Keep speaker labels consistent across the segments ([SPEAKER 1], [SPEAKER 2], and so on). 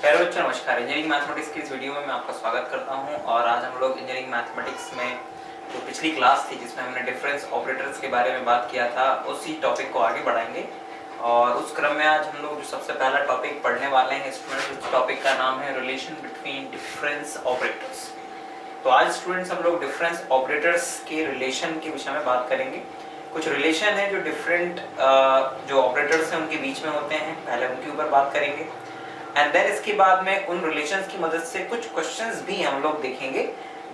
[SPEAKER 1] प्यारे बच्चों नमस्कार। इंजीनियरिंग मैथमेटिक्स की इस वीडियो में मैं आपका स्वागत करता हूं और आज हम लोग इंजीनियरिंग मैथमेटिक्स में जो पिछली क्लास थी जिसमें हमने डिफरेंस ऑपरेटर्स के बारे में बात किया था उसी टॉपिक को आगे बढ़ाएंगे। और उस क्रम में आज हम लोग जो सबसे पहला टॉपिक पढ़ने वाले हैं स्टूडेंट्स, उस टॉपिक का नाम है रिलेशन बिटवीन डिफरेंस ऑपरेटर्स। तो आज स्टूडेंट्स हम लोग डिफरेंस ऑपरेटर्स के रिलेशन के विषय में बात करेंगे। कुछ रिलेशन है जो डिफरेंट जो ऑपरेटर्स हैं उनके बीच में होते हैं, पहले उनके ऊपर बात करेंगे एंड देन इसके बाद में उन रिलेशंस की मदद से कुछ क्वेश्चंस भी हम लोग देखेंगे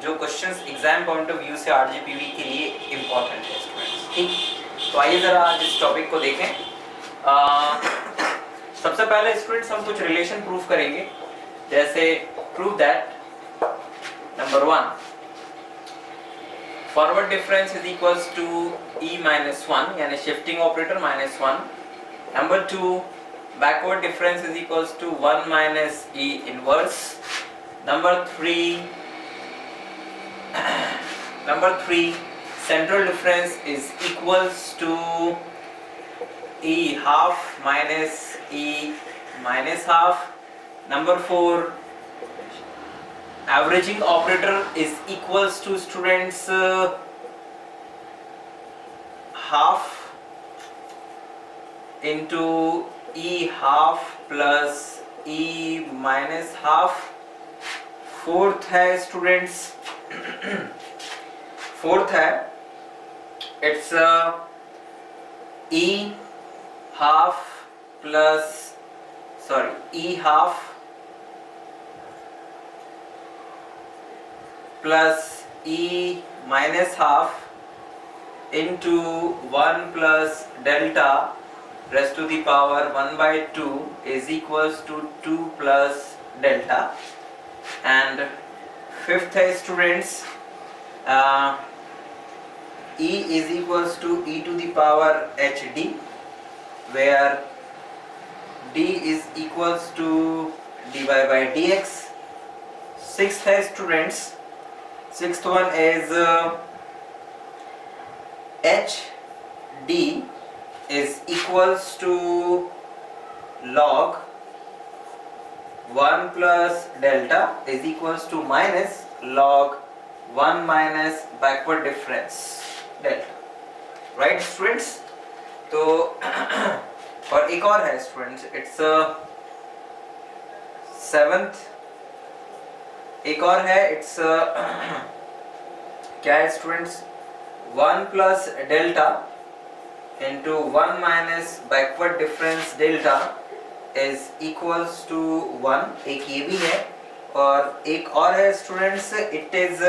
[SPEAKER 1] जो questions exam point of view से आरजीपीवी के लिए इंपॉर्टेंट है स्टूडेंट्स। ठीक, तो आइए जरा आज इस टॉपिक को देखें। सबसे पहले स्टूडेंट्स हम कुछ रिलेशन प्रूफ करेंगे, जैसे prove that number 1 forward difference is equals to e-1 यानी shifting operator -1। Number 2 backward difference is equals to 1 minus e inverse. Number 3 central difference is equals to e half minus e minus half. Number 4 averaging operator is equals to students half into e half plus e minus half। Fourth है students fourth है it's e half plus e half plus e minus half into 1 plus delta raised to the power 1 by 2 is equals to 2 plus delta। and fifth है students e is equals to e to the power hd where d is equals to dy by dx। sixth है students, sixth one is hd is equals to log 1 plus delta is equals to minus log 1 minus backward difference delta। right students? तो और एक और है students, it's seventh, एक और है it's क्या है students, 1 plus delta into 1 minus backward difference delta is equals to 1। एक ये भी है और एक और है स्टूडेंट्स, इट इज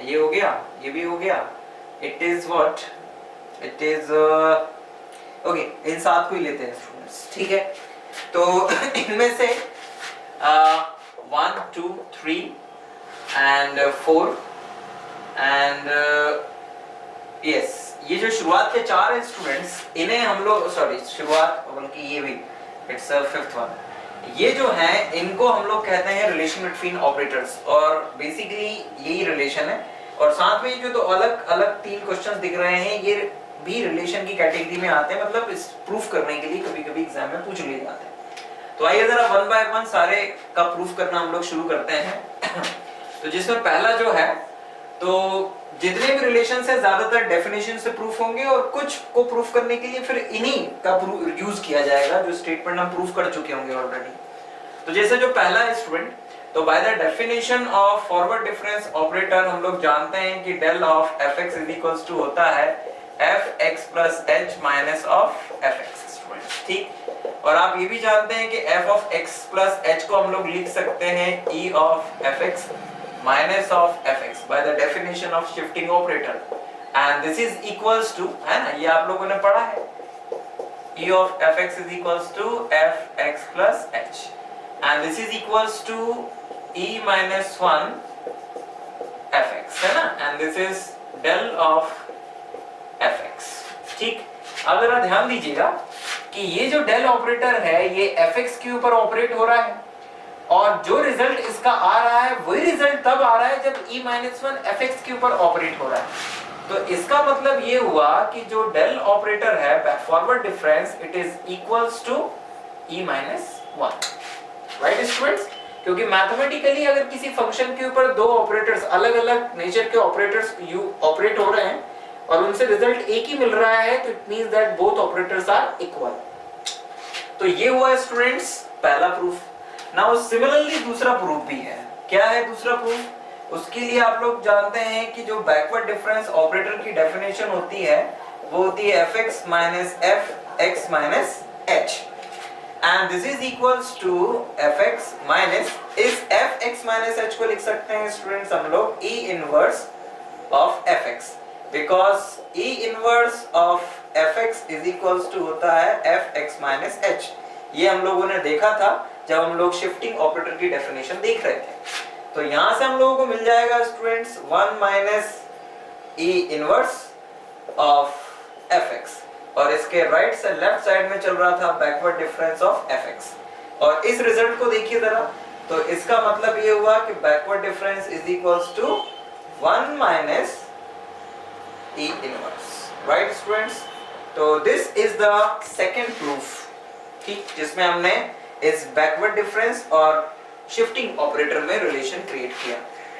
[SPEAKER 1] ये हो गया, ये भी हो गया, it is what, it is okay, इन सात को ही लेते हैं स्टूडेंट्स। ठीक है, तो इनमें से 1 2 3 and 4 and यस ये जो शुरुआत के चार है स्टूडेंट्स, इन्हें हम लोग शुरुआत बल्कि ये भी इट्स फिफ्थ वन, ये जो है इनको हम लोग कहते हैं रिलेशन बिटवीन ऑपरेटर्स और बेसिकली यही रिलेशन है। और साथ में जो तो अलग अलग तीन क्वेश्चंस दिख रहे हैं ये भी रिलेशन की कैटेगरी में आते हैं, मतलब इस प्रूफ करने के लिए कभी कभी एग्जाम में पूछ लिए जाते हैं। तो आइए जरा 1 by 1 सारे का प्रूफ करना हम लोग शुरू करते हैं। तो जिसमें पहला जो है, तो जितने भी रिलेशंस है ज्यादातर डेफिनेशन से प्रूफ होंगे और कुछ को प्रूफ करने के लिए फिर इन्हीं का यूज किया जाएगा जो स्टेटमेंट हम प्रूफ कर चुके होंगे ऑलरेडी। तो जैसे जो पहला है स्टूडेंट, तो by the definition of forward difference operator हम लोग जानते हैं कि del of fx is equals to होता है fx plus h minus of fx student. ठीक, और आप ये भी जानते हैं कि f of x plus h को हम लोग लिख सकते हैं e of fx minus of fx by the definition of shifting operator and this is equals to, है ना, ये आप लोगों ने पढ़ा है, e of fx is equals to fx plus h and this is equals to e minus 1 fx, है ना, and this is del of fx। ठीक, अब जरा ध्यान दीजिएगा कि ये जो del ऑपरेटर है ये fx के ऊपर ऑपरेट हो रहा है और जो रिजल्ट इसका आ रहा है वही रिजल्ट तब आ रहा है जब e-1 fx के ऊपर ऑपरेट हो रहा है। तो इसका मतलब ये हुआ कि जो डेल ऑपरेटर है forward difference it is equals to e-1 1, right students? क्योंकि मैथमेटिकली अगर किसी फंक्शन के ऊपर दो ऑपरेटर्स अलग अलग नेचर के ऑपरेटर्स ऑपरेट हो रहे हैं और उनसे रिजल्ट एक ही मिल रहा है, तो it means that both operators are equal. तो ये हुआ स्टूडेंट्स पहला प्रूफ। नाउ सिमिलरली दूसरा प्रूफ भी है। क्या है दूसरा प्रूफ? उसके लिए आप लोग जानते हैं कि जो बैकवर्ड डिफरेंस ऑपरेटर की डेफिनेशन होती है वो होती है fx minus fx minus h, and this is equals to fx minus, इस fx minus h को लिख सकते हैं स्टूडेंट्स हम लोग e inverse of fx, because e inverse of fx is equals to होता है fx minus h। ये हम लोगों ने देखा था जब हम लोग शिफ्टिंग ऑपरेटर की डेफिनेशन देख रहे थे। तो यहां से हम लोगों को मिल जाएगा students 1 minus E inverse of fx, और इसके राइट से लेफ्ट साइड में चल रहा था बैकवर्ड डिफरेंस ऑफ fx। और इस रिजल्ट को देखिए जरा, तो इसका मतलब ये हुआ कि backward difference is equals to 1 minus E inverse, right students? तो this is the second proof, ठीक, जिसमें हमने इस बैकवर्ड डिफरेंस और शिफ्टिंग ऑपरेटर में रिलेशन क्रिएट किया।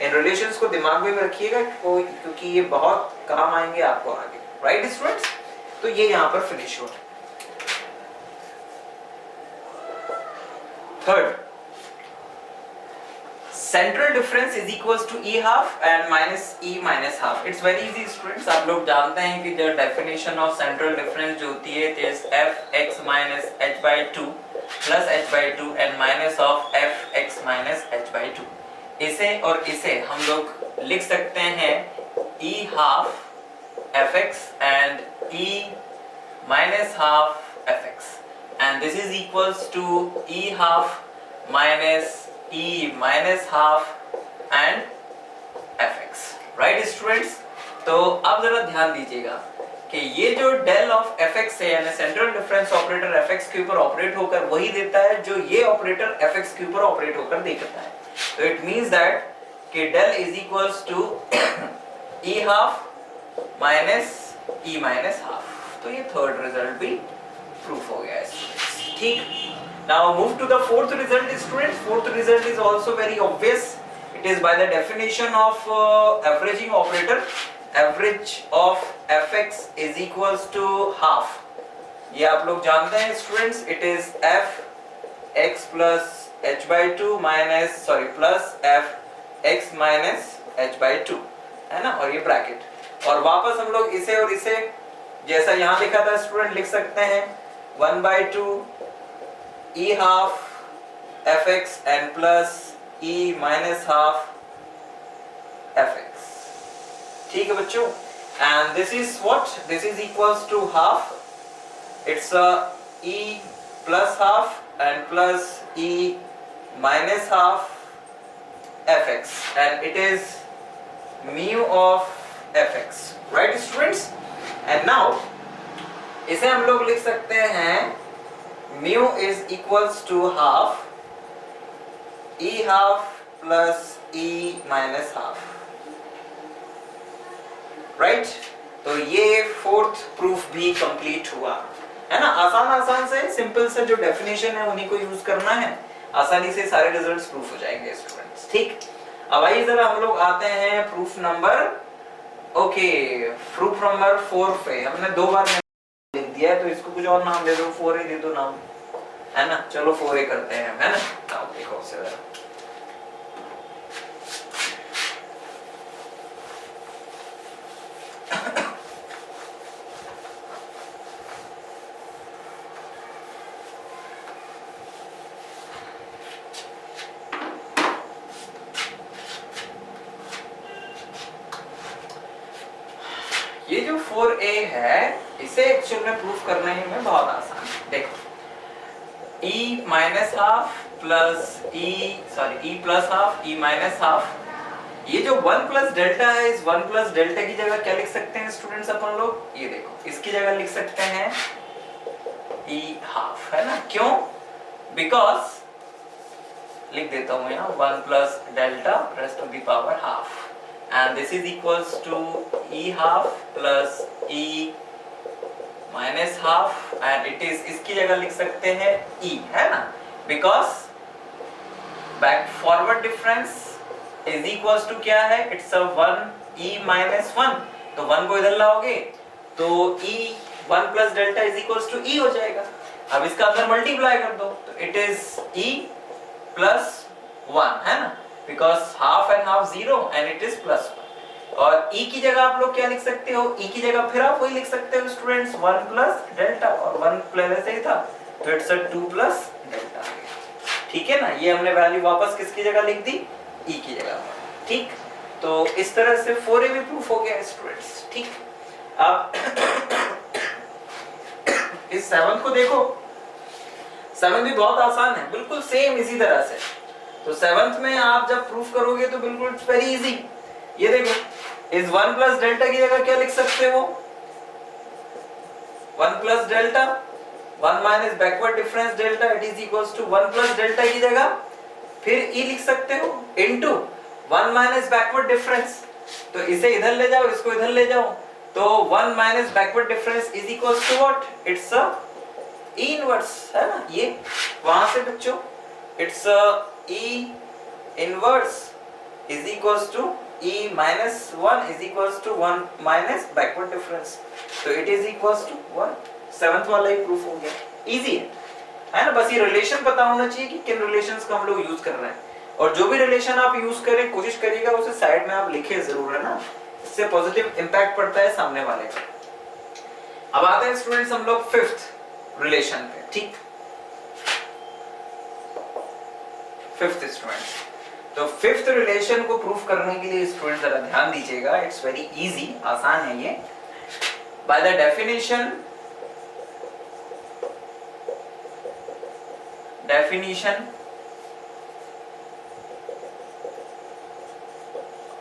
[SPEAKER 1] इन रिलेशंस को दिमाग में रखिएगा क्योंकि ये बहुत काम आएंगे आपको आगे, राइट स्टूडेंट्स? तो ये यहाँ पर फिनिश हुआ। Third, central difference is equals to E half and minus e minus half. It's very easy students, आप लोग जानते हैं कि जो डेफिनेशन ऑफ सेंट्रल डिफरेंस जो होती है it is F X minus H by two plus H by two and minus of F X minus H by two. इसे और इसे हम लोग लिख सकते हैं E half F X and E minus half F X, and this is equals to E half minus e minus half and fx, right students? तो अब जरा ध्यान दीजिएगा कि ये जो डेल ऑफ fx है यानी सेंट्रल डिफरेंस ऑपरेटर fx के ऊपर ऑपरेट होकर वही देता है जो ये ऑपरेटर fx के ऊपर ऑपरेट होकर देता है। तो इट मींस दैट कि del is equals to e half minus e minus half. तो ये थर्ड रिजल्ट भी प्रूफ हो गया है, ठीक। Now move to the fourth result students. Fourth result is also very obvious. It is by the definition of averaging operator. Average of fx is equals to half. ये आप लोग जानते हैं students. It is f x plus h by 2 minus plus f x minus h by 2 है ना, और ये bracket. और वापस हम लोग इसे और इसे जैसा यहाँ लिखा था स्टूडेंट लिख सकते हैं 1 by 2 e half fx and plus e minus half fx, ठीक है बच्चों? and this is what? This is equals to half, it's a e plus half and plus e minus half fx, and it is mu of fx, right students? and now इसे हम लोग लिख सकते हैं mu is equals to half e half plus e minus half, right? तो ये fourth proof भी complete हुआ है ना। आसान से सिंपल से जो डेफिनेशन है उन्हीं को यूज करना है, आसानी से सारे रिजल्ट्स प्रूफ हो जाएंगे स्टूडेंट्स, ठीक। अब आइए जरा हम लोग आते हैं proof number, okay, proof number 4 पे। हमने 2 बार लिख दिया है तो इसको कुछ और नाम दे दो, 4A दे दो नाम, है ना। चलो 4A करते हैं, है ना। आओ देखो उससे जरा, ये जो 4A है इसे एक्चुअल में प्रूफ करने में बहुत आसान है। देखो e minus half plus e plus half e minus half, ये जो 1 प्लस डेल्टा है इस 1 प्लस डेल्टा की जगह क्या लिख सकते हैं स्टूडेंट्स अपन लोग? ये देखो इसकी जगह लिख सकते हैं e हाफ, है ना। क्यों? बिकॉज लिख देता हूं यहाँ 1 plus delta raised to the power half, and this is equals to e half plus e minus half, and it is इसकी जगह लिख सकते हैं e, है ना, because back forward difference is equals to क्या है, इट्स अ 1 e माइनस 1, तो 1 को इधर लाओगे तो e 1 plus delta is equals to e हो जाएगा। अब इसका अंदर मल्टीप्लाई कर दो तो इट इज e प्लस 1 है ना, because half and half 0 and it is plus 1। और e की जगह आप लोग क्या लिख सकते हो, e की जगह फिर आप वही लिख सकते हो स्टूडेंट्स 1 प्लस डेल्टा, और 1 पहले से ही था तो इट्स अ 2 प्लस डेल्टा। ठीक है ना, ये हमने वैल्यू वापस किसकी जगह लिख दी, e की जगह। ठीक, तो इस तरह से 4a भी प्रूफ हो गया स्टूडेंट्स। ठीक, अब इस 7 को देखो, 7 भी बहुत आसान है, बिल्कुल सेम इसी तरह से। तो 7th में आप जब प्रूफ करोगे तो बिल्कुल वेरी इजी। ये देखो, इस 1 प्लस डेल्टा की जगह क्या लिख सकते हो, 1 plus delta 1 minus backward difference delta it is equals to 1 plus delta की जगह फिर e लिख सकते हो इनटू 1 माइनस बैकवर्ड डिफरेंस। तो इसे इधर ले जाओ, इसको इधर ले जाओ, तो 1 minus backward difference is equals to what, it's a e inverse, है ना। ये वहां से बच्चों it's a e inverse is equals to e minus 1 is equals to 1 minus backward difference, तो it is equals to 1। 7th वाला ही proof हो गया, इजी है ना। बस ये रिलेशन पता होना चाहिए कि किन रिलेशंस का हम लोग यूज कर रहे हैं, और जो भी रिलेशन आप यूज करें कोशिश करिएगा उसे साइड में आप लिखे जरूर, है ना, इससे पॉजिटिव इंपैक्ट पड़ता है सामने वाले का। अब आते हैं स्टूडेंट्स हम लोग 5th रिलेशन पे। ठीक, 5th स्टूडेंट्स, तो 5th रिलेशन को प्रूफ करने के लिए स्टूडेंट जरा ध्यान दीजिएगा, इट्स वेरी इजी, आसान है ये। Bye the definition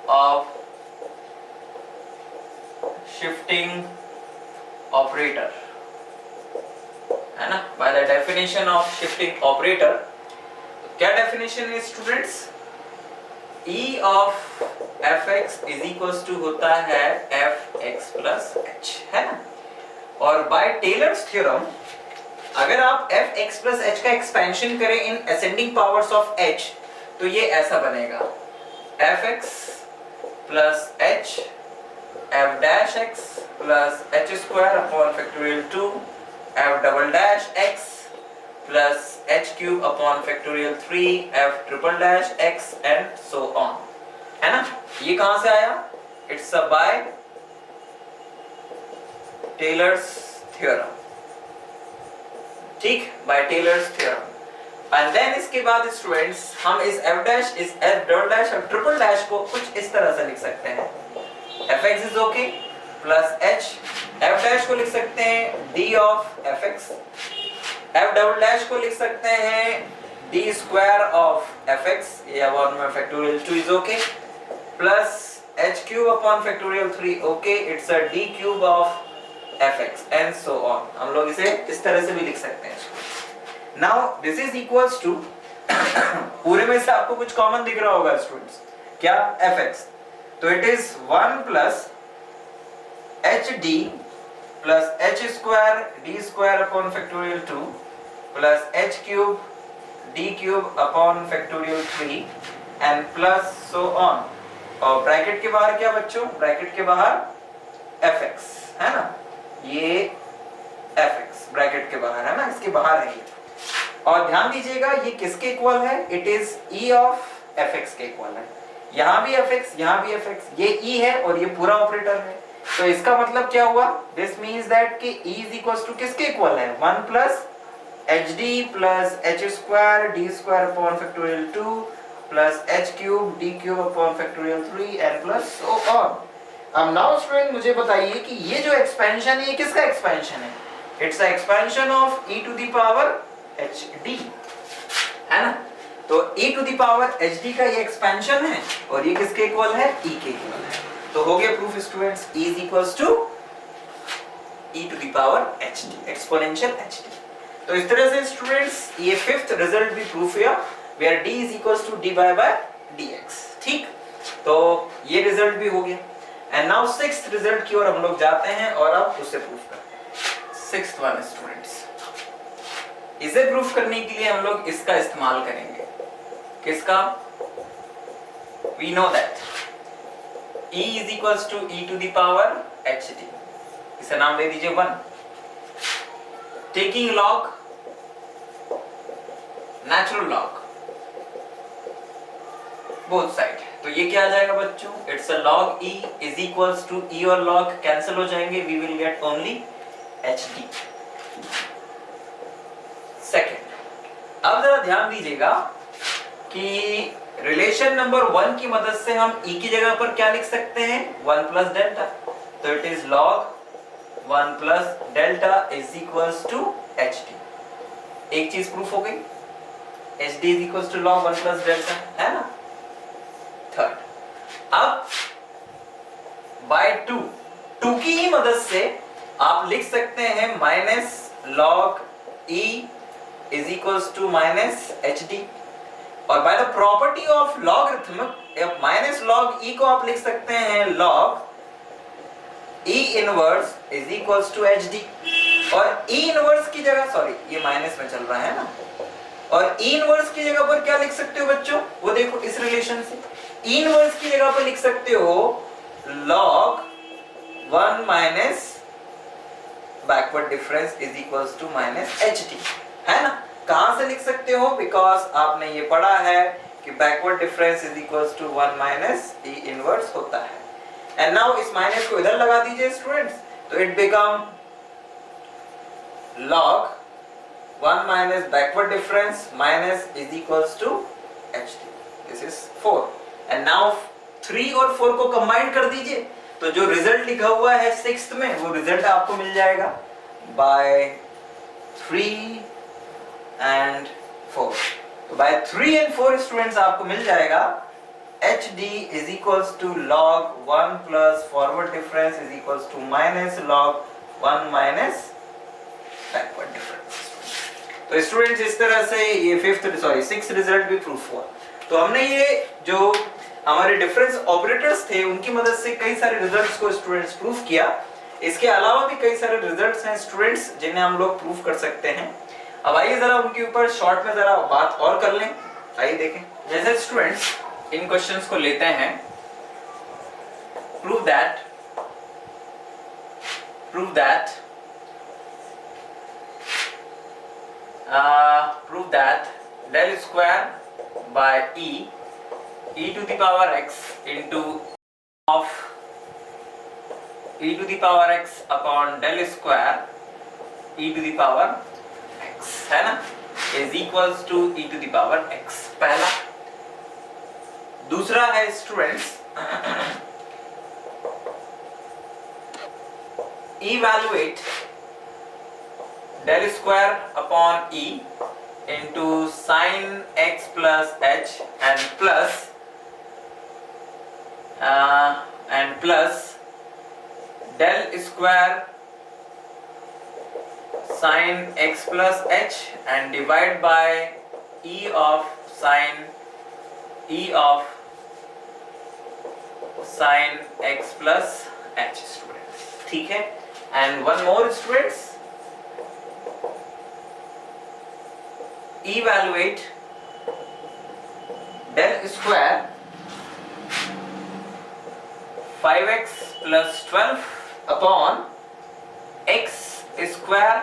[SPEAKER 1] of shifting operator, है ना, bye the definition of shifting operator, क्या डेफिनेशन है students, e of fx is equals to होता है fx plus h, है ना। और बाय टेलर्स थ्योरम अगर आप fx plus h का एक्सपेंशन करें in ascending powers of h तो ये ऐसा बनेगा fx plus h f dash x plus h square upon factorial 2 f double dash x plus h cube upon factorial 3 f triple dash x and so on, है ना। ये कहां से आया, it's a by Taylor's theorem. ठीक, by Taylor's theorem. And then इसके बाद students हम इस f डैश, इस f डबल डैश और ट्रिपल डैश को कुछ इस तरह से लिख सकते हैं, fx is okay plus h, f dash को लिख सकते हैं d of fx, f double dash को लिख सकते हैं d स्क्वायर ऑफ fx या 1 में factorial 2 is okay plus h cube upon factorial 3 okay, it's a d cube of fx and so on. हम लोग इसे इस तरह से भी लिख सकते हैं। Now this is equals to पूरे में से आपको कुछ कॉमन दिख रहा होगा स्टूडेंट्स, क्या, fx, तो it is 1 plus hd plus h square d square upon factorial 2 plus h cube d cube upon factorial 3 and plus so on। और ब्रैकेट के बाहर क्या बच्चों, ब्रैकेट के बाहर fx, है ना, ये fx ब्रैकेट के बाहर है ना, इसके बाहर है ये। और ध्यान दीजिएगा ये किसके इक्वल है, it is e of fx के इक्वल है। यहाँ भी fx, यहाँ भी fx, ये e है और ये पूरा ऑपरेटर है, तो इसका मतलब क्या हुआ, दिस मींस दैट कि e इज इक्वल्स टू किसके इक्वल है, 1 plus hd plus h square d square upon factorial 2 plus h cube d cube upon factorial 3 and plus so on. अब नाउ स्टूडेंट मुझे बताइए कि ये जो एक्सपेंशन है ये किसका एक्सपेंशन है, it's a expansion of e to the power hd, है ना। तो e to the power hd का ये एक्सपेंशन है और ये किसके इक्वल है, e के इक्वल है। तो हो गया proof students, e is equals to e to the power hd, exponential hd। तो इस तरह से स्टूडेंट्स ये 5th रिजल्ट भी प्रूफ हुआ, where d is equals to dy by dx। ठीक, तो ये रिजल्ट भी हो गया। एंड नाउ 6th रिजल्ट की ओर हम लोग जाते हैं और अब उसे प्रूफ करते हैं। 6th वन स्टूडेंट्स, इसे प्रूफ करने के लिए हम लोग इसका इस्तेमाल करेंगे। किसका? We know that E is equals to e to the power ht, इसे नाम दे दीजिए 1। Taking log, natural log both side, तो ये क्या आ जाएगा बच्चों? It's a log e is equals to e और log कैंसिल हो जाएंगे, we will get only ht। Second, अब जरा ध्यान दीजिएगा कि रिलेशन नंबर 1 की मदद से हम e की जगह पर क्या लिख सकते हैं? 1 प्लस डेल्टा, तो it is log 1 plus delta is equals to ht। एक चीज प्रूफ हो गई, ht is equals to log 1 plus delta, है ना? थर्ड, अब बाय 2 की ही मदद से आप लिख सकते हैं minus log e is equals to minus ht, और by the property of logarithm minus log e को आप लिख सकते हैं log e inverse is equals to hd, और e इनवर्स की जगह, सॉरी ये माइनस में चल रहा है ना, और e इनवर्स की जगह पर क्या लिख सकते हो बच्चों? वो देखो इस रिलेशन से e इनवर्स की जगह पर लिख सकते हो log 1 minus backward difference is equals to minus ht, है ना? कहां से लिख सकते हो? बिकॉज आपने ये पढ़ा है कि backward difference is equals to 1 minus e inverse होता है। एंड नाउ इस माइनस को इधर लगा दीजिए स्टूडेंट्स, तो it become log 1 minus backward difference minus is equals to ht। This is 4, and now 3 और 4 को कंबाइन कर दीजिए, तो जो रिजल्ट लिखा हुआ है 6th में वो रिजल्ट आपको मिल जाएगा बाय 3 and 4। तो by 3 and 4 स्टूडेंट्स आपको मिल जाएगा hd is equals to log 1 plus forward difference is equals to minus log 1 minus backward difference। तो स्टूडेंट्स इस तरह से ये 6th रिजल्ट भी प्रूफ हुआ। तो हमने ये जो हमारे डिफरेंस ऑपरेटर्स थे उनकी मदद से कई सारे रिजल्ट्स को स्टूडेंट्स प्रूफ किया। इसके अलावा भी कई सारे रिजल्ट्स हैं स्टूडेंट्स जिन्हें हम लोग प्रूफ कर सकते हैं। अब आइए जरा उनके ऊपर शॉर्ट में जरा बात और कर लें, आइए देखें। जैसे स्टूडेंट्स इन क्वेश्चंस को लेते हैं, prove that del square by e to the power x into of e to the power x upon del square e to the power x, है ना, is equals to e to the power x, पहला। दूसरा है students evaluate del square upon e into sin x plus h and plus del square sin x plus h and divide by e of sin x plus h students, ठीक है। and one more students, evaluate del square 5x plus 12 upon x square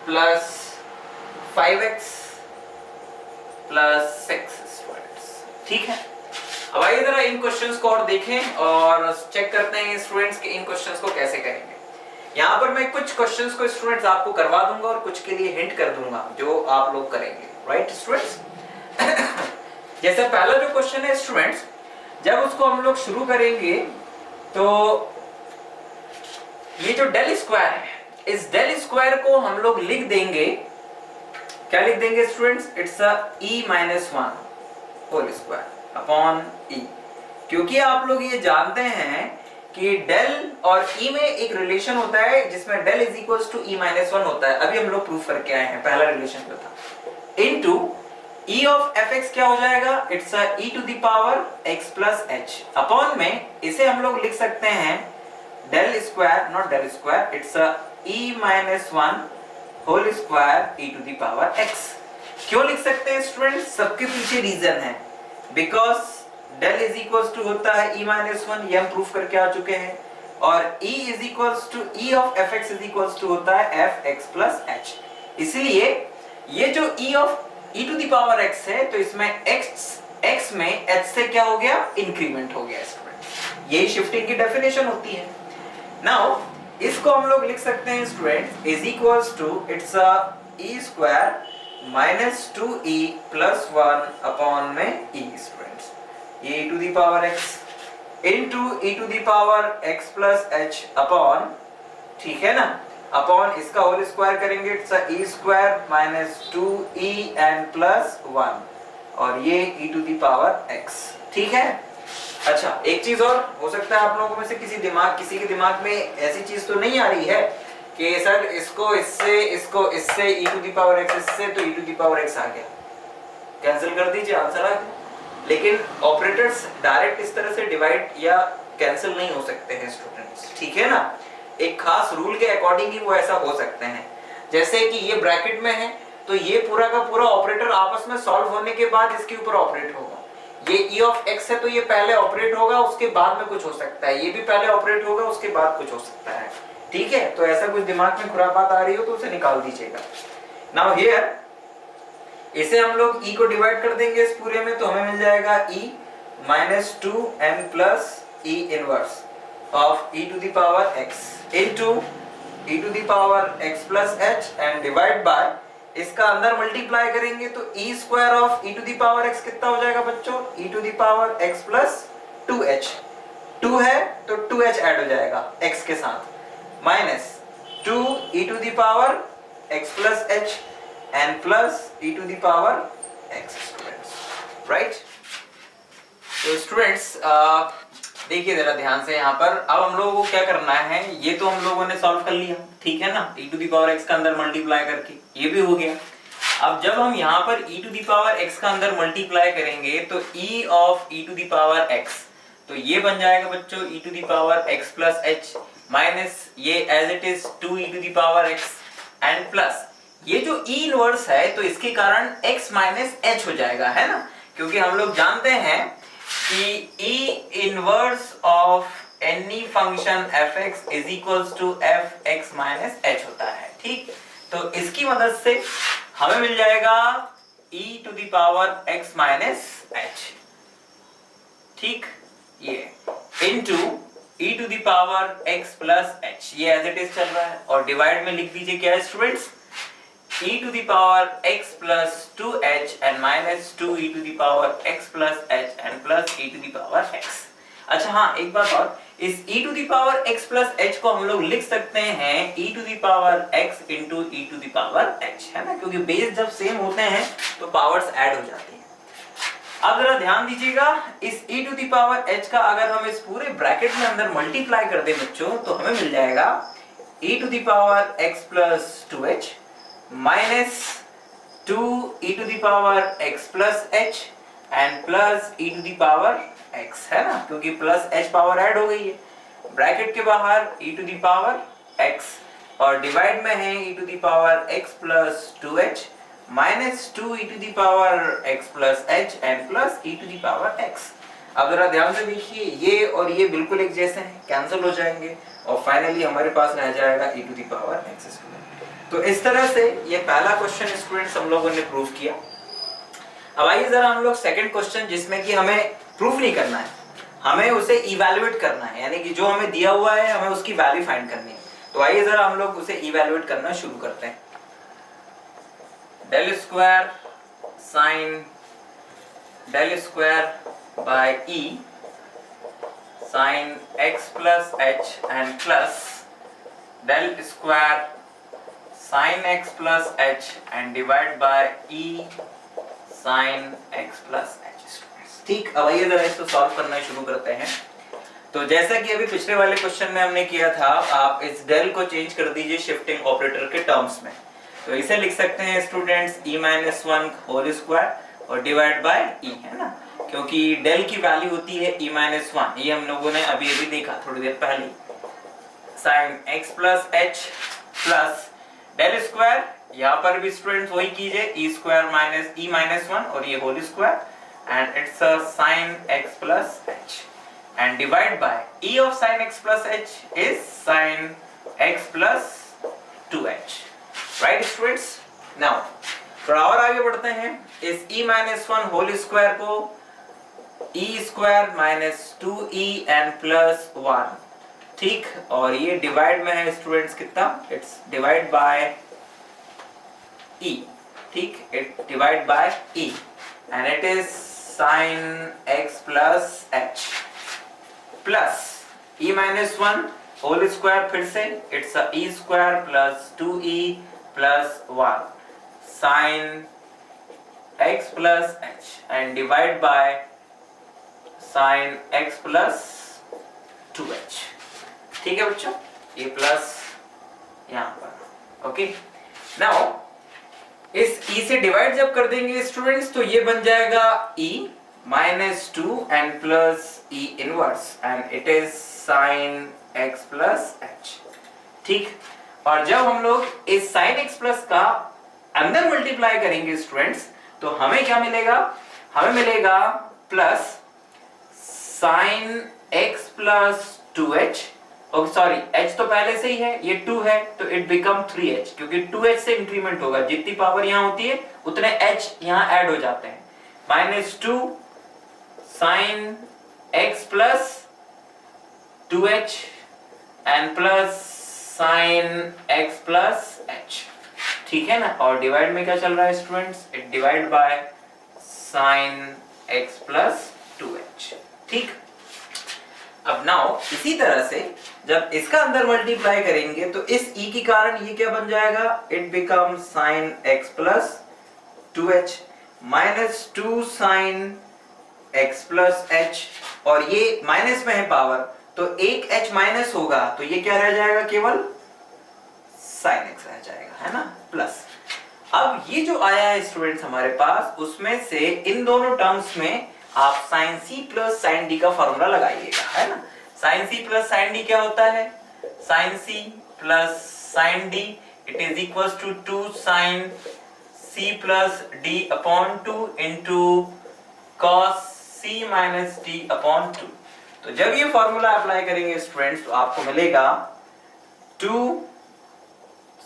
[SPEAKER 1] plus 5x plus 6 students, ठीक है। अब आइए जरा इन questions को और देखें और चेक करते हैं स्टूडेंट्स कि इन क्वेश्चंस को कैसे करेंगे। यहाँ पर मैं कुछ क्वेश्चंस को स्टूडेंट्स आपको करवा दूंगा और कुछ के लिए हिंट कर दूंगा जो आप लोग करेंगे, राइट स्टूडेंट्स। जैसे पहला जो क्वेश्चन है स्टूडेंट्स, जब उसको हम लोग शुरू करेंगे तो ये जो डेल स्क्वायर है, इस डेल स्क्वायर को हम लोग लिख देंगे, क्या लिख देंगे students? It's a e minus 1 whole square upon e, क्योंकि आप लोग ये जानते हैं कि डेल और e में एक रिलेशन होता है जिसमें del is equals to e minus 1 होता है। अभी हम लोग प्रूफ करके आए हैं, पहला रिलेशन जो था। इनटू e ऑफ fx क्या हो जाएगा? It's a e to the power x plus h upon में इसे हम लोग लिख सकते हैं del square, not del square, it's a e minus 1 whole square e to the power x। क्यों लिख सकते हैं स्टूडेंट्स? सबके पीछे रीजन है, because del is equals to होता है e माइनस 1, ये हम प्रूफ करके आ चुके हैं, और e is equals to e of fx is equals to होता है fx प्लस h। इसलिए ये जो e of e to the power x है, तो इसमें x में h से क्या हो गया? इंक्रीमेंट हो गया स्टूडेंट। यही शिफ्टिंग की डेफिनेशन होती है। नाउ इसको हम लोग लिख सकते हैं student is equals to it's a e square minus 2e plus 1 upon में e स्टूडेंट्स, ये e to the power x into e to the power x plus h upon, ठीक है ना, अपॉन इसका होल स्क्वायर करेंगे, it's a e square minus 2e and plus 1, और ये e to the power x। ठीक है। अच्छा, एक चीज और हो सकता है आप लोगों में से किसी के दिमाग में ऐसी चीज तो नहीं आ रही है कि सर इसको इससे e to the power x इससे, तो e to the power x आ गया, कैंसिल कर दीजिए, आंसर आ गया। लेकिन ऑपरेटर्स डायरेक्ट इस तरह से डिवाइड या कैंसिल नहीं हो सकते हैं स्टूडेंट्स, ठीक है ना। एक खास रूल के अकॉर्डिंग ही वो ऐसा हो सकते हैं। जैसे कि ये ब्रैकेट में है, तो ये पूरा का पूरा ऑपरेटर आपस में सॉल्व होने के बाद इसके ऊपर ऑपरेट होगा। ये e ऑफ x है, तो ये पहले ऑपरेट होगा, उसके बाद में कुछ हो सकता है, ये भी पहले ऑपरेट होगा, उसके बाद कुछ हो सकता है। ठीक है, तो ऐसा कुछ दिमाग में खुरापात आ रही हो तो उसे निकाल दीजिएगा। नाउ हियर इसे हम लोग e को डिवाइड कर देंगे इस पूरे में, तो हमें मिल जाएगा e minus 2n plus e inverse of e to the power x into e to the power x plus h and divide by, इसका अंदर मल्टीप्लाई करेंगे तो e square of e to the power x कितना हो जाएगा बच्चों? e to the power x plus 2h, 2 है तो 2h ऐड हो जाएगा x के साथ, minus 2 e to the power x plus h and plus e to the power x students, right. तो स्टूडेंट्स देखिए जरा ध्यान से यहाँ पर, अब हम लोगों को क्या करना है, ये तो हम लोगों ने सॉल्व कर लिया, ठीक है ना, e to the power x का अंदर मल्टीप्लाई करके, ये भी हो गया। अब जब हम यहाँ पर e to the power x का अंदर मल्टीप्लाई करेंगे तो e of e to the power x, तो ये बन जाएगा बच्चों e to the power x plus h minus ये as it is 2 e to the power x and plus ये जो e इनवर्स है, तो इसके कारण x माइनस h हो जाएगा, है ना, क्योंकि हम लोग जानते हैं कि e inverse of any function fx is equals to fx minus h होता है। ठीक, तो इसकी मदद से हमें मिल जाएगा e to the power x minus h, ठीक, ये into e to the power x plus h, ये एज इट इज चल रहा है, और डिवाइड में लिख दीजिए क्या है students, e to the power x plus 2h and minus 2 e to the power x plus h and plus e to the power x। अच्छा हाँ, एक बात और, इस e to the power x plus h को हम लोग लिख सकते हैं e to the power x into e to the power h, है ना, क्योंकि बेस जब सेम होते हैं तो पावर्स ऐड हो जाती हैं। अब जरा ध्यान दीजिएगा, इस e to the power h का अगर हम इस पूरे ब्रैकेट में अंदर मल्टीप्लाई कर दें बच्चों, तो हमें मिल जाएगा e to the power x plus 2h minus 2 e to the power x plus h and plus e to the power x, है ना, क्योंकि प्लस h पावर ऐड हो गई है, ब्रैकेट के बाहर e to the power x और divide में है e to the power x plus 2h minus 2 e to the power x plus h and plus e to the power x। अब जरा ध्यान से देखिए, ये और ये बिल्कुल एक जैसे हैं, कैंसिल हो जाएंगे और फाइनली हमारे पास रह जाएगा e to the power x। तो इस तरह से ये पहला क्वेश्चन स्टूडेंट्स हम लोगों ने प्रूव किया। अब आइए जरा हम लोग सेकंड क्वेश्चन, जिसमें कि हमें प्रूफ नहीं करना है, हमें उसे इवैल्यूएट करना है, यानी कि जो हमें दिया हुआ है हमें उसकी वैल्यू फाइंड करनी है। तो आइए जरा हम लोग उसे इवैल्यूएट करना शुरू करते हैं। Del square sine del square by e sine x plus h and plus del square sin x plus h and divide by e sin x plus h। ठीक, अब आइए जरा इसको सॉल्व करना शुरू करते हैं। तो जैसा कि अभी पिछले वाले क्वेश्चन में हमने किया था, आप इस डेल को चेंज कर दीजिए शिफ्टिंग ऑपरेटर के टर्म्स में, तो इसे लिख सकते हैं students e minus 1 whole square और डिवाइड बाय e, है ना, क्योंकि डेल की वैल्यू होती है e माइनस 1, ये हम लोगों ने अभी अभी देखा थोड़ी देर पहले, sin x plus h plus del square यहाँ पर भी स्टूडेंट्स वही कीजिए, e square minus e minus 1 और ये whole square and it's a sine x plus h and divide by e of sin x plus h is sin x plus 2h. Right students? Now थोड़ा और आगे बढ़ते हैं, इस e minus 1 whole square को e square minus 2e n plus 1, ठीक, और ये डिवाइड में है स्टूडेंट्स कितना, इट्स डिवाइड बाय e, ठीक, it divide by e and it is sin x plus h plus e minus 1 whole square, फिर से it's e square plus 2e plus 1 sine x plus h and divide by sine x plus 2h, ठीक है बच्चों, ये प्लस यहाँ पर, okay. Now इस e से डिवाइड जब कर देंगे स्टूडेंट्स तो ये बन जाएगा e minus 2 and plus e inverse and it is sin x plus h, ठीक। और जब हम लोग इस sin x plus का अंदर मल्टीप्लाई करेंगे स्टूडेंट्स तो हमें क्या मिलेगा, हमें मिलेगा plus sin x plus 2h, और सॉरी h तो पहले से ही है, ये 2 है तो इट बिकम 3h, क्योंकि 2h से इंक्रीमेंट होगा, जितनी पावर यहाँ होती है उतने h यहाँ ऐड हो जाते हैं, minus 2 sin x plus 2h and plus sin x plus h, ठीक है ना, और डिवाइड में क्या चल रहा है students, it divide bye sin x plus 2h, ठीक। अब नाउ इसी तरह से जब इसका अंदर मल्टीप्लाई करेंगे तो इस e के कारण ये क्या बन जाएगा, it become sin x plus 2h minus 2 sin x plus h, और ये माइनस में है पावर तो एक h माइनस होगा तो ये क्या रह जाएगा, केवल sin x रह जाएगा, है ना, प्लस। अब ये जो आया है स्टूडेंट्स हमारे पास, उसमें से इन दोनों टर्म्स में आप sin c plus sin d का फॉर्मूला लगाइएगा, है ना। sin c plus sin d क्या होता है, sin c plus sin d it is equal to 2 sin c plus d upon 2 into cos c minus d upon 2। तो जब ये फॉर्मूला अप्लाई करेंगे स्टूडेंट्स तो आपको मिलेगा 2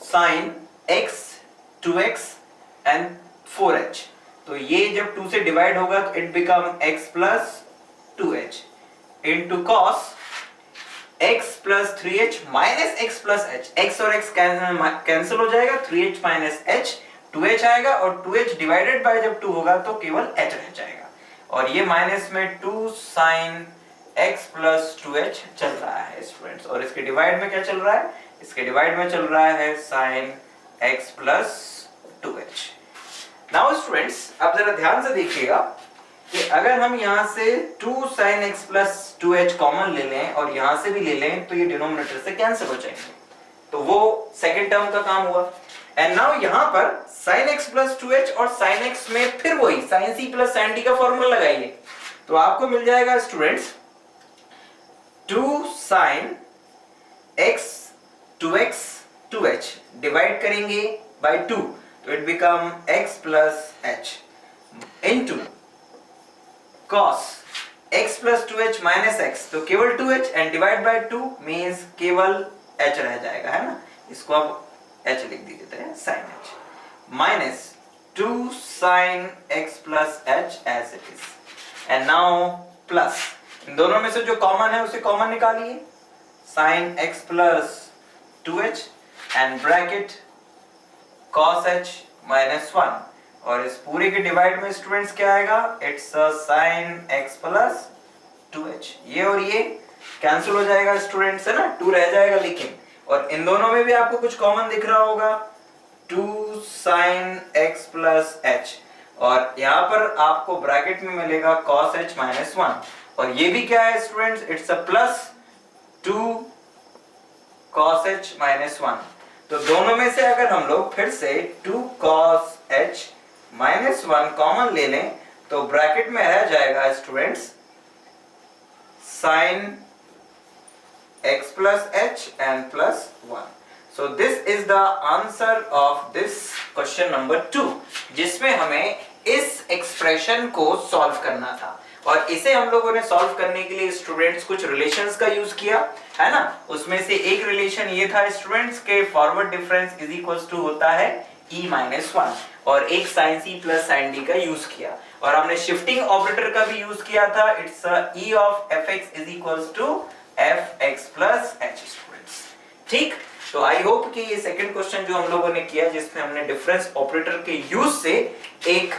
[SPEAKER 1] sin x 2x and 4h, तो ये जब 2 से डिवाइड होगा तो it become x plus 2h into cos x plus 3h minus x plus h, x और x कैंसिल हो जाएगा, 3h माइनस h 2h आएगा और 2h डिवाइडेड बाय जब 2 होगा तो केवल h रह जाएगा, और ये माइनस में 2 sin x प्लस 2h चल रहा है स्टूडेंट्स, और इसके डिवाइड में क्या चल रहा है, इसके डिवाइड में चल रहा है sin x plus 2h। Now students अब जरा ध्यान से देखिएगा कि अगर हम यहाँ से 2 sin x plus 2h common ले लें और यहाँ से भी ले लें तो ये डिनोमिनेटर से कैंसिल हो जाएंगे, तो वो सेकेंड टर्म का काम हुआ। एंड नाउ यहाँ पर sin x प्लस 2h और sin x में फिर वही sin c plus sin d का फॉर्मूला लगाइए, तो आपको मिल जाएगा students 2 sin x 2x 2h divide करेंगे बाय 2 तो it become x plus h into cos x plus 2h minus x, तो केवल 2h and divide bye 2 means केवल h रह जाएगा, है ना, इसको आप h लिख दीजिए sin h minus 2 sin x plus h as it is, and now plus इन दोनों में से जो कॉमन है उसे कॉमन निकालिए, sin x plus 2h and bracket cos h minus 1, और इस पूरे के डिवाइड में स्टूडेंट्स क्या आएगा, it's sin x plus 2h, ये और ये कैंसिल हो जाएगा स्टूडेंट्स, है ना, 2 रह जाएगा लेकिन, और इन दोनों में भी आपको कुछ कॉमन दिख रहा होगा 2 sin x प्लस h, और यहाँ पर आपको ब्रैकेट में मिलेगा cos h माइनस 1, और ये भी क्या है students, it's a plus 2 cos h minus 1, तो दोनों में से अगर हम लोग फिर से 2 cos h माइनस 1 कॉमन ले लें तो ब्रैकेट में रह जाएगा students sin x plus h and plus 1. So this is the answer of this question number 2, जिसमें हमें इस एक्सप्रेशन को सॉल्व करना था। और इसे हम लोगों ने सॉल्व करने के लिए स्टूडेंट्स कुछ रिलेशंस का यूज किया, है ना। उसमें से एक रिलेशन ये था स्टूडेंट्स के forward difference is equals to होता है e-1, और एक sin c plus sin d का यूज किया। और हमने शिफ्टिंग ऑपरेटर का भी यूज किया था, it's e of fx is equals to fx plus h students. ठीक, तो आई होप कि ये सेकंड क्वेश्चन जो हम लोगों ने किया, जिसमें हमने डिफरेंस ऑपरेटर के यूज से एक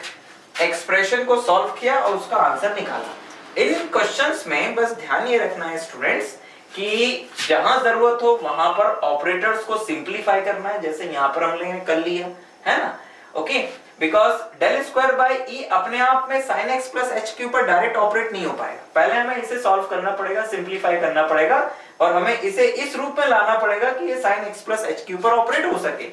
[SPEAKER 1] एक्सप्रेशन को सॉल्व किया और उसका आंसर निकाला। इन क्वेश्चंस में बस ध्यान ये रखना है स्टूडेंट्स कि जहां जरूरत हो वहां पर ऑपरेटर्स को सिंपलीफाई करना है, जैसे यहां पर हम लोगों ने कर लिया, है ना। Okay, because del square by E अपने आप में sin x प्लस h के ऊपर डायरेक्ट ऑपरेट नहीं हो पाएगा। पहले हमें इसे सॉल्व करना पड़ेगा, सिंपलीफाई करना पड़ेगा, और हमें इसे इस रूप में लाना पड़ेगा कि ये sin x प्लस h के ऊपर ऑपरेट हो सके।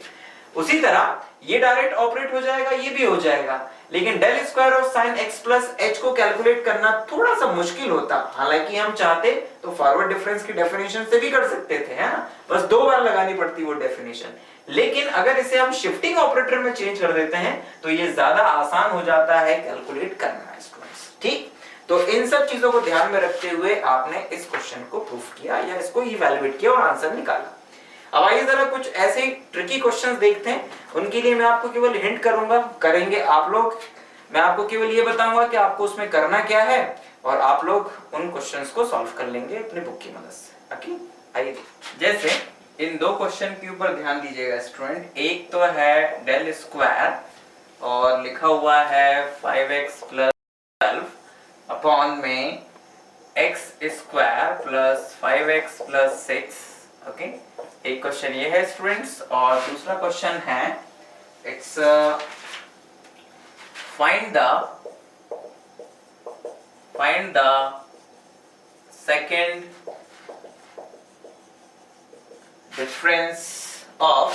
[SPEAKER 1] उसी तरह ये डायरेक्ट ऑपरेट हो जाएगा, ये भी हो जाएगा, लेकिन del square of sin x plus h को कैलकुलेट करना थोड़ा सा मुश्किल होता। हालांकि हम चाहते तो फॉरवर्ड डिफरेंस की डेफिनेशन से भी कर सकते थे, है ना, बस 2 बार लगानी पड़ती वो डेफिनेशन। लेकिन अगर इसे हम शिफ्टिंग ऑपरेटर में चेंज कर देते हैं तो ये ज्यादा आसान हो जाता है कैलकुलेट करना स्टूडेंट्स। ठीक, तो इन सब चीजों को ध्यान में रखते हुए आपने इस क्वेश्चन को प्रूफ किया या इसको इवैल्यूएट किया और आंसर निकाला। अब आइए जरा कुछ ऐसे ट्रिकी क्वेश्चंस देखते हैं, उनके लिए मैं आपको केवल हिंट करेंगे आप लोग। मैं आपको केवल ये बताऊंगा कि आपको उसमें करना क्या है, और आप लोग उन क्वेश्चंस को सॉल्व कर लेंगे अपनी बुक की मदद से। ओके, आइए, जैसे इन 2 क्वेश्चन के ऊपर ध्यान दीजिएगा स्टूडेंट। एक तो है डेल स्क्वायर और लिखा हुआ है 5x प्लस 12 अपॉन में x square plus 5x plus 6। Okay, एक क्वेश्चन ये है स्टूडेंट्स, और दूसरा क्वेश्चन है it's find the second difference of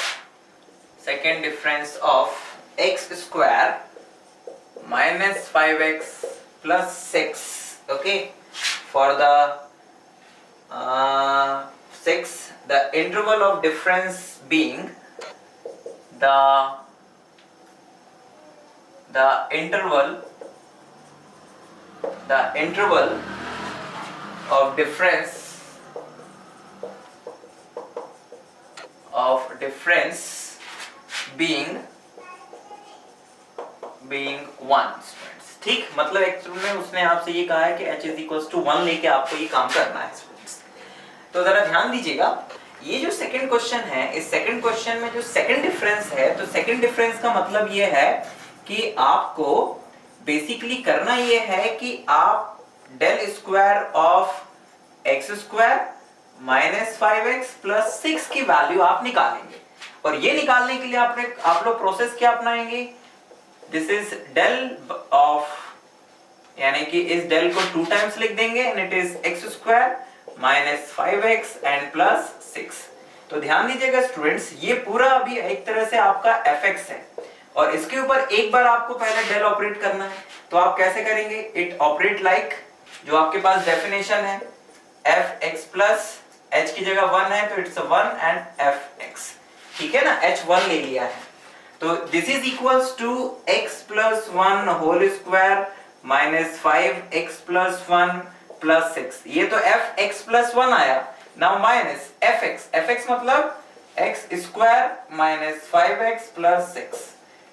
[SPEAKER 1] x square minus 5x plus 6, okay, for the 6, the interval of difference being the interval of difference being 1 students. ठीक, मतलब एक में उसने आपसे ये कहा है कि h is equals to 1 लेके आपको ये काम करना है स्टूडेंट्स। तो जरा ध्यान दीजिएगा, ये जो सेकंड क्वेश्चन है, इस सेकंड क्वेश्चन में जो सेकंड डिफरेंस है, तो सेकंड डिफरेंस का मतलब ये है कि आपको बेसिकली करना ये है कि आप del square of x square minus 5x plus 6 की वैल्यू आप निकालेंगे। और ये निकालने के लिए आप लोग प्रोसेस क्या अपनाएंगे, दिस इज डेल ऑफ, यानी कि इस डेल को 2 टाइम्स लिख देंगे, and it is x square minus 5x and plus 6। तो ध्यान दीजिएगा स्टूडेंट्स, ये पूरा अभी एक तरह से आपका fx है, और इसके ऊपर एक बार आपको पहले डेल ऑपरेट करना है। तो आप कैसे करेंगे, इट ऑपरेट लाइक, जो आपके पास डेफिनेशन है, fx प्लस h की जगह 1 है तो इट्स 1 एंड fx, ठीक है ना, h 1 ले लिया है। तो this is equals to x plus 1 whole square minus 5x plus 1 plus 6, ये तो fx प्लस 1 आया। नाउ माइनस fx मतलब x स्क्वायर माइनस 5x प्लस 6।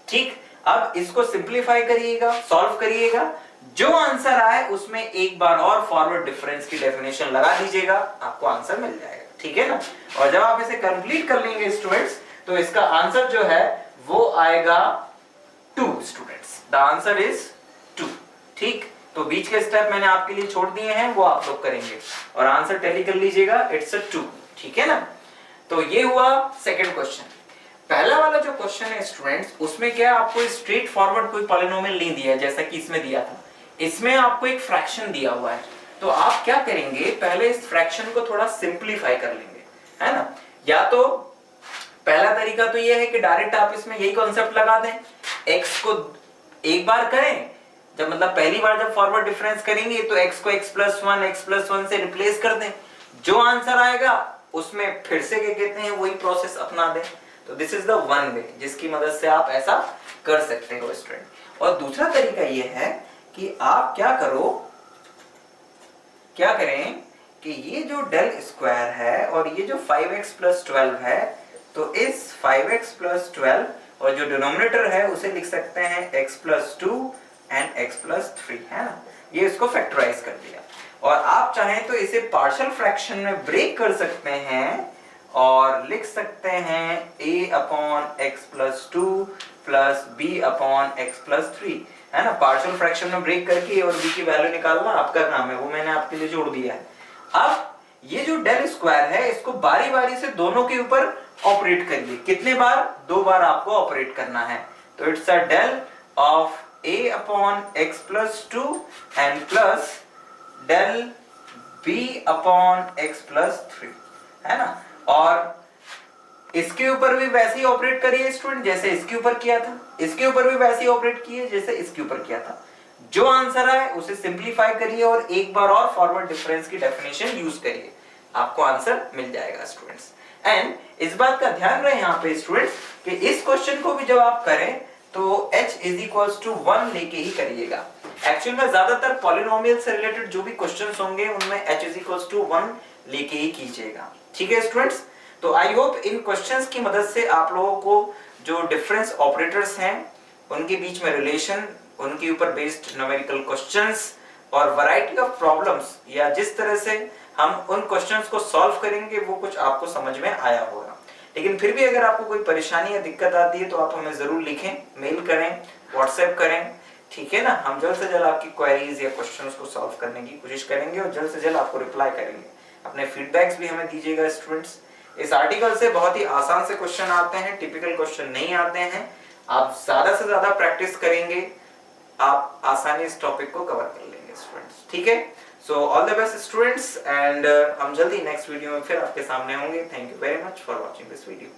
[SPEAKER 1] ठीक, अब इसको सिंपलीफाई करिएगा, सॉल्व करिएगा, जो आंसर आए उसमें एक बार और फॉरवर्ड डिफरेंस की डेफिनेशन लगा दीजिएगा, आपको आंसर मिल जाएगा, ठीक है ना। और जब आप इसे कंप्लीट कर लेंगे स्टूडेंट्स, तो इसका आंसर जो है वो आएगा 2 स्टूडेंट्स, द आंसर इज 2। ठीक, तो बीच के स्टेप मैंने आपके लिए छोड़ दिए हैं, वो आप लोग करेंगे और आंसर टैली कर लीजिएगा, इट्स 2, ठीक है ना। तो ये हुआ सेकंड क्वेश्चन। पहला वाला जो क्वेश्चन है स्टूडेंट्स, उसमें क्या आपको स्ट्रेट फॉरवर्ड कोई पॉलिनोमियल नहीं दिया है जैसा कि इसमें दिया था, इसमें आपको एक फ्रैक्शन दिया हुआ है। तो आप क्या करेंगे, पहले इस फ्रैक्शन को थोड़ा सिंपलीफाई कर लेंगे, है ना। या तो पहला तरीका तो ये है कि डायरेक्ट आप इसमें यही कॉन्सेप्ट लगा दें, x को एक बार करें, जब मतलब पहली बार जब फॉरवर्ड डिफरेंस करेंगे तो x को x प्लस 1 से रिप्लेस कर दें, जो आंसर आएगा उसमें फिर से क्या कहते हैं वही प्रोसेस अपना दें। तो this is the one way जिसकी मदद से आप ऐसा कर सकते हो स्टूडेंट। और दूसरा तरीका ये है कि आप क्या करें कि ये जो डेल स्क्वायर है और ये जो 5x प्लस 12 है, तो इस 5x प्लस 12 और जो डिनोमिनेटर है उसे लिख सकते हैं x plus 2 and x plus 3, है ना। ये इसको फैक्टराइज कर दिया और आप चाहें तो इसे पार्शियल फ्रैक्शन में ब्रेक कर सकते हैं और लिख सकते हैं a upon x plus 2 plus b upon x plus 3, है ना। पार्शियल फ्रैक्शन में ब्रेक करके a और b की वैल्यू निकालना आपका काम है, वो मैंने आपके लिए जोड़ दिया है। अब ये जो डेल स्क्वायर है इसको बारी बारी से दोनों के ऊपर ऑपरेट करिए। कितने बार? 2 बार आपको ऑपरेट करना है। तो it's a del of a upon x plus 2 and plus del b upon x plus 3, है ना। और इसके ऊपर भी वैसे ही ऑपरेट करिए स्टूडेंट जैसे इसके ऊपर किया था, इसके ऊपर भी वैसे ही ऑपरेट किए जैसे इसके ऊपर किया था। जो आंसर है उसे सिंपलीफाई करिए और एक बार और फॉरवर्ड डिफरेंस की डेफिनेशन यूज करिए, आपको आंसर मिल जाएगा स्टूडेंट्स। एंड इस बात का ध्यान रहे यहाँ पे स्टूडेंट्स कि इस क्वेश्चन को भी जब आप करें तो h इज इक्वल्स टू 1 लेके ही करिएगा। एक्चुअल में ज्यादातर पॉलिनोमियल से रिलेटेड जो भी क्वेश्चंस होंगे उनमें h इज इक्वल्स टू 1 लेके ही कीजिएगा, ठीक है स्टूडेंट्स। तो आई होप इन क्वेश्चंस की मदद से आप लोगों को जो डिफरेंस ऑपरेटर्स हैं उनके बीच में रिलेशन, उनके ऊपर बेस्ड न्यूमेरिकल क्वेश्चंस और वैरायटी ऑफ प्रॉब्लम्स या जिस तरह से हम उन क्वेश्चंस को सॉल्व करेंगे वो कुछ आपको समझ में आया होगा। लेकिन फिर भी अगर आपको कोई परेशानी या दिक्कत आती है तो आप हमें जरूर लिखें, मेल करें, व्हाट्सएप करें, ठीक है ना। हम जल्द से जल्द आपकी क्वेरीज या क्वेश्चंस को सॉल्व करने की कोशिश करेंगे और जल्द से जल्द आपको रिप्लाई करेंगे। अपने फीडबैक्स भी हमें दीजिएगा स्टूडेंट्स। इस आर्टिकल से बहुत ही आसान से क्वेश्चन आते हैं, टिपिकल क्वेश्चन नहीं आते हैं। आप ज्यादा से ज्यादा प्रैक्टिस करेंगे, आप आसानी इस टॉपिक को कवर कर लेंगे स्टूडेंट्स, ठीक है। So all the best students and हम जल्दी नेक्स्ट वीडियो में फिर आपके सामने होंगे। Thank you very much for watching this video.